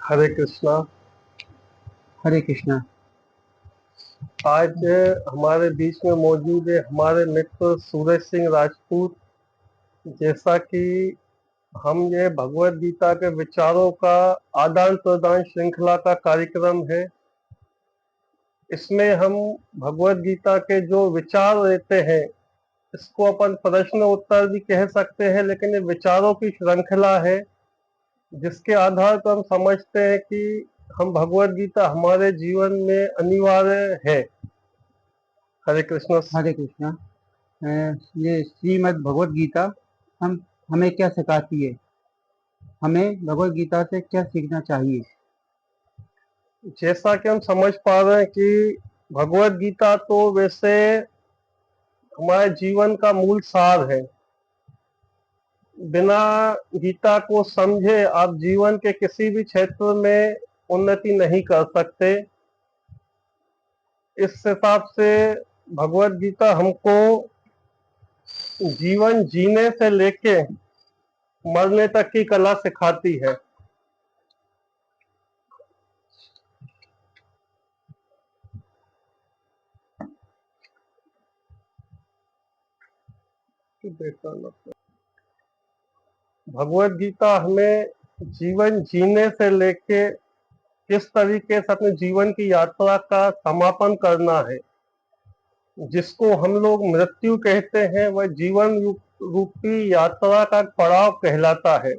हरे कृष्णा। हरे कृष्णा। आज हमारे बीच में मौजूद है हमारे मित्र सूरज सिंह राजपूत। जैसा कि हम ये भगवत गीता के विचारों का आदान प्रदान श्रृंखला का कार्यक्रम है। इसमें हम भगवत गीता के जो विचार देते हैं, इसको अपन प्रश्न उत्तर भी कह सकते हैं, लेकिन ये विचारों की श्रृंखला है जिसके आधार पर हम समझते हैं कि हम भगवत गीता हमारे जीवन में अनिवार्य है। हरे कृष्ण। हरे कृष्णा। ये श्रीमद् भगवत गीता हम हमें क्या सिखाती है? हमें भगवत गीता से क्या सीखना चाहिए? जैसा कि हम समझ पा रहे हैं कि भगवत गीता तो वैसे हमारे जीवन का मूल सार है। बिना गीता को समझे आप जीवन के किसी भी क्षेत्र में उन्नति नहीं कर सकते। इस हिसाब से भगवत गीता हमको जीवन जीने से लेके मरने तक की कला सिखाती है। भगवत गीता हमें जीवन जीने से लेके किस तरीके से अपने जीवन की यात्रा का समापन करना है, जिसको हम लोग मृत्यु कहते हैं, वह जीवन रूपी यात्रा का पड़ाव कहलाता है।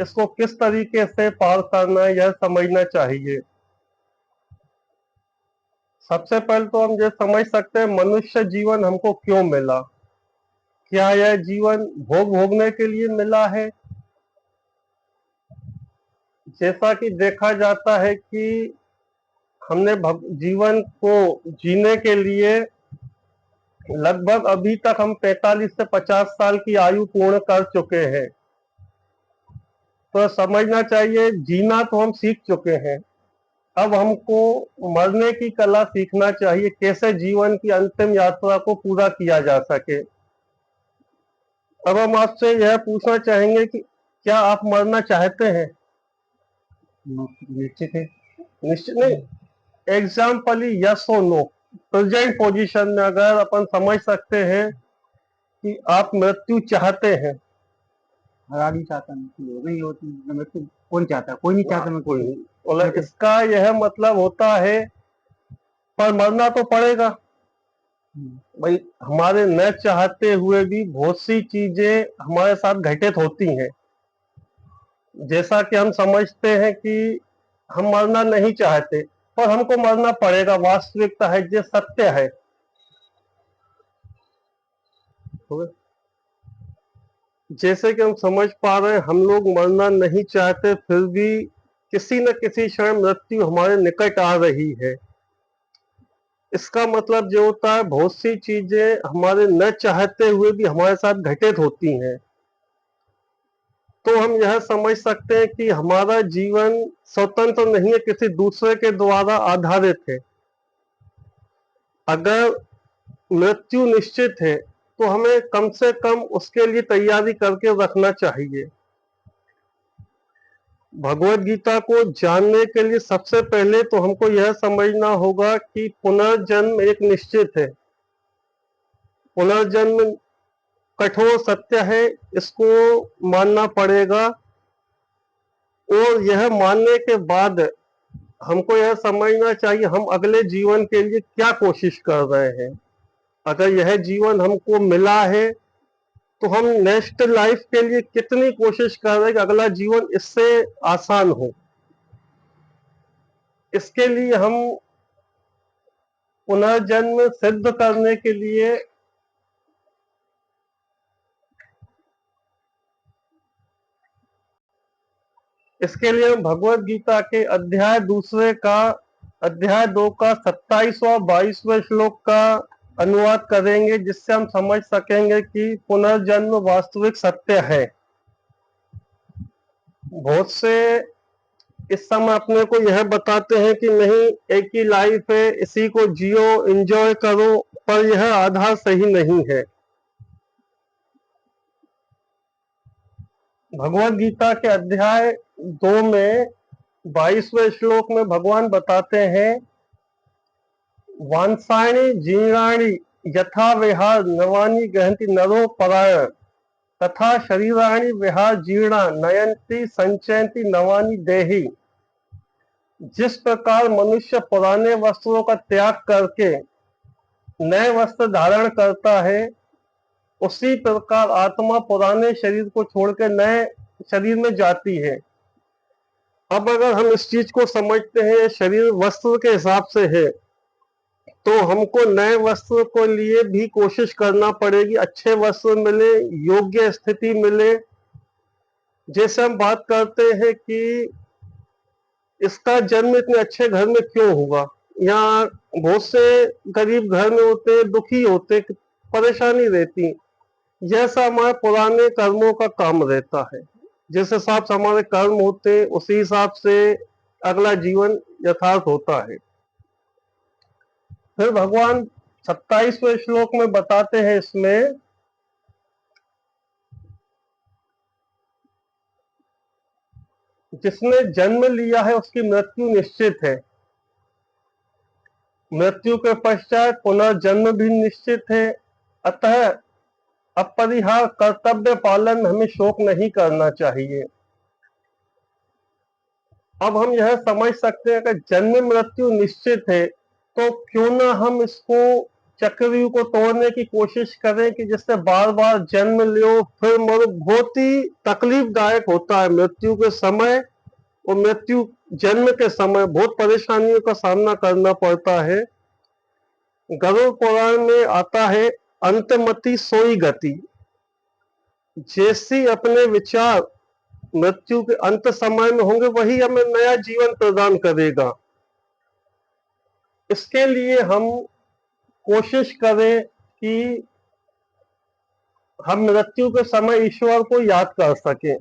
इसको किस तरीके से पार करना है यह समझना चाहिए। सबसे पहले तो हम ये समझ सकते हैं मनुष्य जीवन हमको क्यों मिला। क्या यह जीवन भोग भोगने के लिए मिला है? जैसा कि देखा जाता है कि हमने जीवन को जीने के लिए लगभग अभी तक हम 45 से 50 साल की आयु पूर्ण कर चुके हैं। तो समझना चाहिए जीना तो हम सीख चुके हैं, अब हमको मरने की कला सीखना चाहिए, कैसे जीवन की अंतिम यात्रा को पूरा किया जा सके। अब हम आपसे यह पूछना चाहेंगे कि क्या आप मरना चाहते हैं? निश्चित है। निश्चित नहीं, एग्जाम्पली यस और नो। प्रेजेंट पोजीशन में अगर अपन समझ सकते हैं कि आप मृत्यु चाहते हैं। हरा नहीं चाहता, मृत्यु हो गई होती है। मृत्यु कौन चाहता? कोई नहीं चाहता कोई मृत्यु। नहीं, मतलब मृत्यु। इसका यह मतलब होता है पर मरना तो पड़ेगा भाई। हमारे न चाहते हुए भी बहुत सी चीजें हमारे साथ घटित होती हैं। जैसा कि हम समझते हैं कि हम मरना नहीं चाहते पर हमको मरना पड़ेगा, वास्तविकता है, ये सत्य है। जैसे कि हम समझ पा रहे हैं हम लोग मरना नहीं चाहते, फिर भी किसी न किसी क्षण मृत्यु हमारे निकट आ रही है। इसका मतलब जो होता है बहुत सी चीजें हमारे न चाहते हुए भी हमारे साथ घटित होती हैं। तो हम यह समझ सकते हैं कि हमारा जीवन स्वतंत्र नहीं है, किसी दूसरे के द्वारा आधारित है। अगर मृत्यु निश्चित है तो हमें कम से कम उसके लिए तैयारी करके रखना चाहिए। भगवत गीता को जानने के लिए सबसे पहले तो हमको यह समझना होगा कि पुनर्जन्म एक निश्चित है। पुनर्जन्म कठोर सत्य है, इसको मानना पड़ेगा। और यह मानने के बाद हमको यह समझना चाहिए हम अगले जीवन के लिए क्या कोशिश कर रहे हैं। अगर यह जीवन हमको मिला है तो हम नेक्स्ट लाइफ के लिए कितनी कोशिश कर रहे हैं कि अगला जीवन इससे आसान हो। इसके लिए हम पुनर्जन्म सिद्ध करने के लिए हम भगवत गीता के अध्याय 2 का 27वां 22वें श्लोक का अनुवाद करेंगे, जिससे हम समझ सकेंगे कि पुनर्जन्म वास्तविक सत्य है। बहुत से इस समय अपने को यह बताते हैं कि नहीं, एक ही लाइफ है, इसी को जियो, एंजॉय करो, पर यह आधार सही नहीं है। भगवत गीता के अध्याय 2 में 22वें श्लोक में भगवान बताते हैं, वांसाणी जीर्णाणी यथा विहार नवानी गहंति नरो परायण तथा शरीराणि विहार जीर्णा नयंती संचयंती नवानी देही। जिस प्रकार मनुष्य पुराने वस्त्रों का त्याग करके नए वस्त्र धारण करता है, उसी प्रकार आत्मा पुराने शरीर को छोड़कर नए शरीर में जाती है। अब अगर हम इस चीज को समझते हैं शरीर वस्त्र के हिसाब से है, तो हमको नए वस्त्र को लिए भी कोशिश करना पड़ेगी, अच्छे वस्त्र मिले, योग्य स्थिति मिले। जैसे हम बात करते हैं कि इसका जन्म इतने अच्छे घर में क्यों हुआ, या बहुत से गरीब घर में होते, दुखी होते, परेशानी रहती। जैसा हमारे पुराने कर्मों का काम रहता है, जिस हिसाब से हमारे कर्म होते उसी हिसाब से अगला जीवन यथार्थ होता है। फिर भगवान 27वें श्लोक में बताते हैं, इसमें जिसने जन्म लिया है उसकी मृत्यु निश्चित है, मृत्यु के पश्चात पुनर्जन्म भी निश्चित है। अतः अपरिहार कर्तव्य पालन में हमें शोक नहीं करना चाहिए। अब हम यह समझ सकते हैं कि जन्म मृत्यु निश्चित है, तो क्यों ना हम इसको चक्रव्यूह को तोड़ने की कोशिश करें कि जिससे बार बार जन्म लो फिर मरो। बहुत ही तकलीफदायक होता है मृत्यु के समय, और मृत्यु जन्म के समय बहुत परेशानियों का सामना करना पड़ता है। गरुड़ पुराण में आता है, अंतमति सोई गति। जैसी अपने विचार मृत्यु के अंत समय में होंगे, वही हमें नया जीवन प्रदान करेगा। इसके लिए हम कोशिश करें कि हम मृत्यु के समय ईश्वर को याद कर सकें।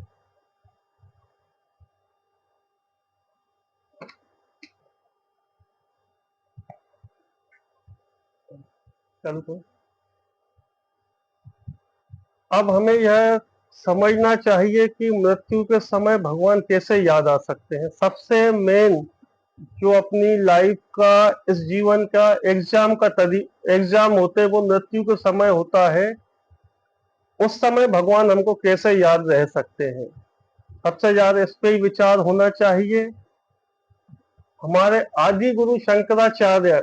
अब हमें यह समझना चाहिए कि मृत्यु के समय भगवान कैसे याद आ सकते हैं। सबसे मेन जो अपनी लाइफ का, इस जीवन का एग्जाम होते हैं, वो मृत्यु के समय होता है। उस समय भगवान हमको कैसे याद रह सकते हैं, सबसे ज्यादा इस पे ही विचार होना चाहिए। हमारे आदि गुरु शंकराचार्य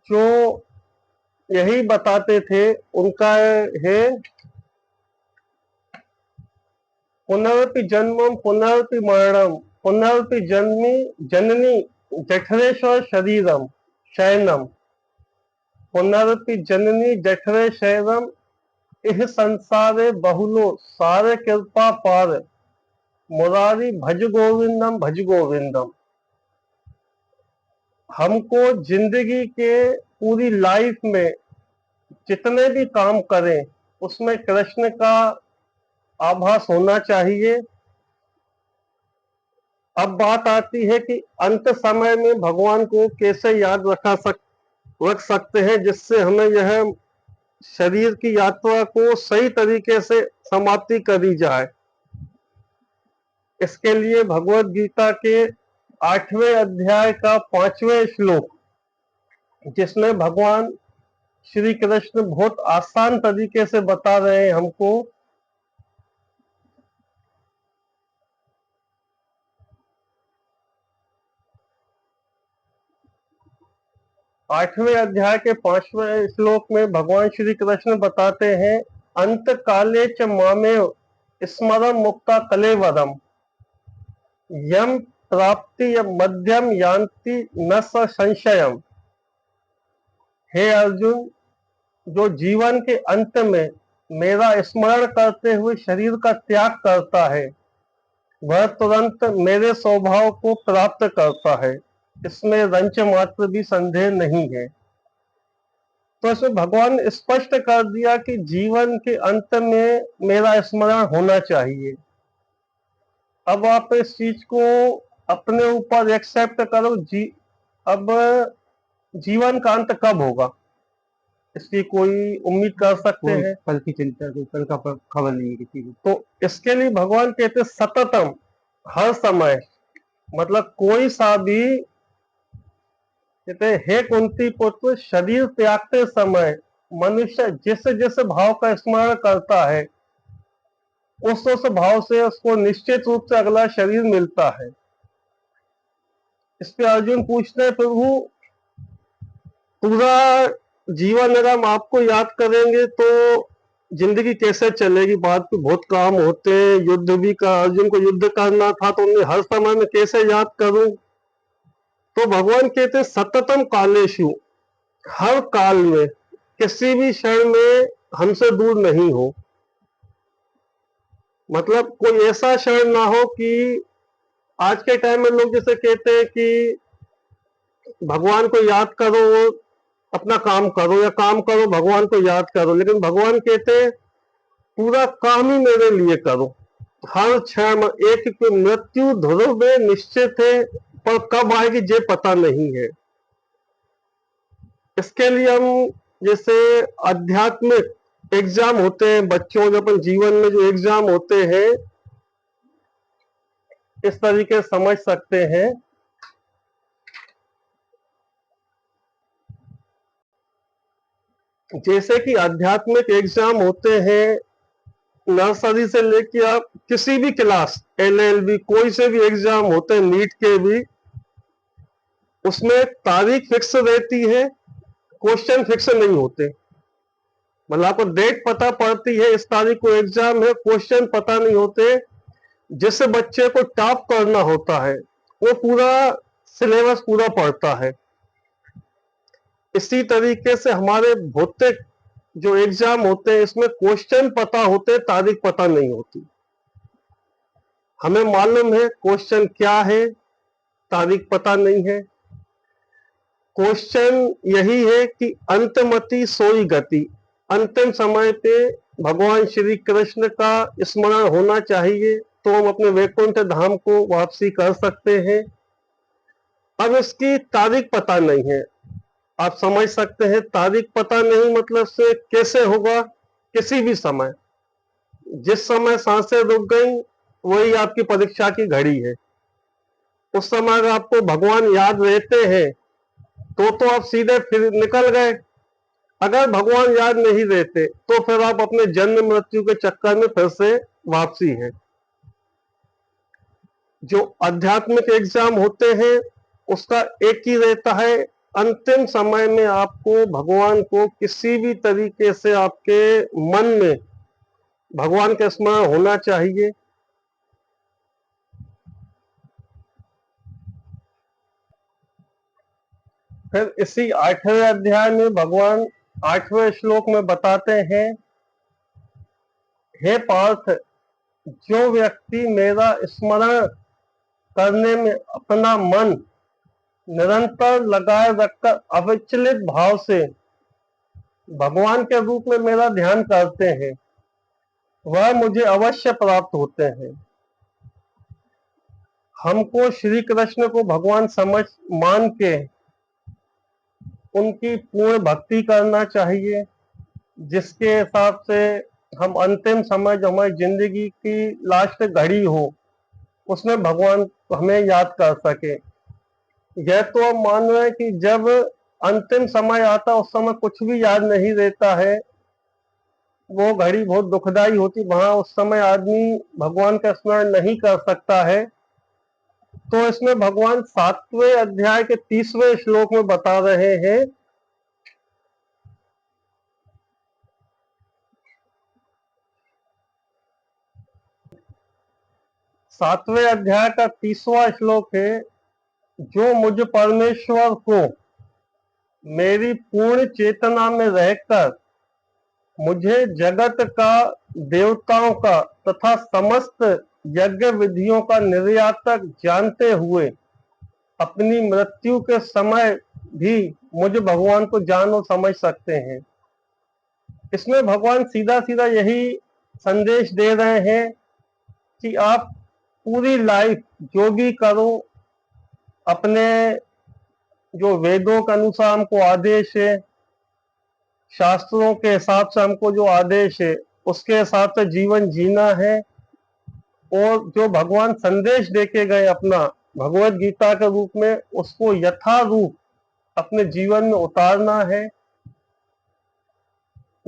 जो यही बताते थे, उनका है, पुनरपि जन्मम पुनरपि मरणम पुनरपि जन्मी जननी जठरेश्वर शरीरम शयनम पुनरपि जननी जठरे शयनम इह संसारे बहुलो सारे कृपा पार मुरारी भज गोविंदम भज गोविंदम। हमको जिंदगी के पूरी लाइफ में जितने भी काम करें उसमें कृष्ण का आभास होना चाहिए। अब बात आती है कि अंत समय में भगवान को कैसे याद रख सकते हैं, जिससे हमें यह शरीर की यात्रा को सही तरीके से समाप्ति करी जाए। इसके लिए भगवत गीता के 8वें अध्याय का 5वें श्लोक, जिसमें भगवान श्री कृष्ण बहुत आसान तरीके से बता रहे हैं हमको। आठवें अध्याय के 5वें श्लोक में भगवान श्री कृष्ण बताते हैं, अंत काले च मामेव स्मरम मुक्ता कलेवरम यम प्राप्ति मध्यम यान्ति न संशयम। हे अर्जुन, जो जीवन के अंत में मेरा स्मरण करते हुए शरीर का त्याग करता है, वह तुरंत मेरे स्वभाव को प्राप्त करता है, इसमें रंच मात्र भी संदेह नहीं है। तो इसमें भगवान ने स्पष्ट कर दिया कि जीवन के अंत में मेरा स्मरण होना चाहिए। अब आप इस चीज को अपने ऊपर एक्सेप्ट करो। अब जीवन का अंत कब होगा, इसकी कोई उम्मीद कर सकते हैं? कल की चिंता, कोई कल का खबर नहीं है किसी को। तो इसके लिए भगवान कहते सततम, हर समय मतलब कोई सा भी, कहते हैं, हे कुंती पुत्र, शरीर त्यागते समय मनुष्य जिस जिस भाव का स्मरण करता है उस भाव से उसको निश्चित रूप से अगला शरीर मिलता है। इस पे अर्जुन पूछते हैं, प्रभु पूरा जीवन अगर हम आपको याद करेंगे तो जिंदगी कैसे चलेगी? बात पे बहुत काम होते हैं, युद्ध भी का, अर्जुन को युद्ध करना था तो उन्हें हर समय में कैसे याद करूं? तो भगवान कहते हैं, सततम कालेषु, हर काल में, किसी भी क्षण में हमसे दूर नहीं हो। मतलब कोई ऐसा क्षण ना हो कि आज के टाइम में लोग जैसे कहते हैं कि भगवान को याद करो, अपना काम करो, या काम करो भगवान को याद करो, लेकिन भगवान कहते हैं पूरा काम ही मेरे लिए करो। हर क्षण में एक की मृत्यु ध्रुव में निश्चित है, पर कब आएगी ये पता नहीं है। इसके लिए हम जैसे आध्यात्मिक एग्जाम होते हैं बच्चों, जो अपन जीवन में जो एग्जाम होते हैं, इस तरीके से समझ सकते हैं। जैसे कि आध्यात्मिक एग्जाम होते हैं, नर्सरी से लेके आप किसी भी क्लास, LLB, कोई से भी एग्जाम होते हैं, नीट के भी, उसमें तारीख फिक्स रहती है, क्वेश्चन फिक्स नहीं होते। मतलब आपको डेट पता पड़ती है, इस तारीख को एग्जाम है, क्वेश्चन पता नहीं होते। जिस बच्चे को टॉप करना होता है वो पूरा सिलेबस पूरा पढ़ता है। इसी तरीके से हमारे भौतिक जो एग्जाम होते हैं, इसमें क्वेश्चन पता होते, तारीख पता नहीं होती। हमें मालूम है क्वेश्चन क्या है, तारीख पता नहीं है। क्वेश्चन यही है कि अंतमति सोई गति, अंतिम समय पे भगवान श्री कृष्ण का स्मरण होना चाहिए तो हम अपने वैकुंठ धाम को वापसी कर सकते हैं। अब इसकी तारीख पता नहीं है। आप समझ सकते हैं, तारीख पता नहीं मतलब से कैसे होगा? किसी भी समय, जिस समय सांसें रुक गई वही आपकी परीक्षा की घड़ी है। उस समय अगर आपको भगवान याद रहते हैं तो आप सीधे फिर निकल गए। अगर भगवान याद नहीं रहते तो फिर आप अपने जन्म मृत्यु के चक्कर में फिर से वापसी है। जो आध्यात्मिक एग्जाम होते हैं उसका एक ही रहता है, अंतिम समय में आपको भगवान को किसी भी तरीके से आपके मन में भगवान का स्मरण होना चाहिए। फिर इसी 8वें अध्याय में भगवान 8वें श्लोक में बताते हैं, हे पार्थ, जो व्यक्ति मेरा स्मरण करने में अपना मन निरंतर लगाए रखकर अविचलित भाव से भगवान के रूप में मेरा ध्यान करते हैं, वह मुझे अवश्य प्राप्त होते हैं। हमको श्री कृष्ण को भगवान समझ मान के उनकी पूर्ण भक्ति करना चाहिए, जिसके हिसाब से हम अंतिम समय जो हमारी जिंदगी की लास्ट घड़ी हो उसमें भगवान हमें याद कर सके। यह तो हम मान रहे हैं कि जब अंतिम समय आता उस समय कुछ भी याद नहीं रहता है, वो घड़ी बहुत दुखदाई होती, वहां उस समय आदमी भगवान का स्मरण नहीं कर सकता है। तो इसमें भगवान 7वें अध्याय के 30वें श्लोक में बता रहे हैं, 7वें अध्याय का 30वां श्लोक है, जो मुझ परमेश्वर को मेरी पूर्ण चेतना में रहकर मुझे जगत का, देवताओं का तथा समस्त यज्ञ विधियों का निर्यातक जानते हुए अपनी मृत्यु के समय भी मुझ भगवान को जान और समझ सकते हैं। इसमें भगवान सीधा सीधा यही संदेश दे रहे हैं कि आप पूरी लाइफ जो भी करो, अपने जो वेदों के अनुसार हमको आदेश है, शास्त्रों के हिसाब से हमको जो आदेश है उसके हिसाब से जीवन जीना है। और जो भगवान संदेश देके गए अपना, भगवत गीता के रूप में उसको यथारूप अपने जीवन में उतारना है।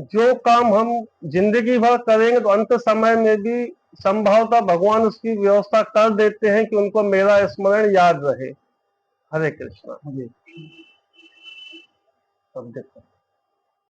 जो काम हम जिंदगी भर करेंगे तो अंत समय में भी संभवतः भगवान उसकी व्यवस्था कर देते हैं कि उनको मेरा स्मरण याद रहे। हरे कृष्णा। हरे अब देखो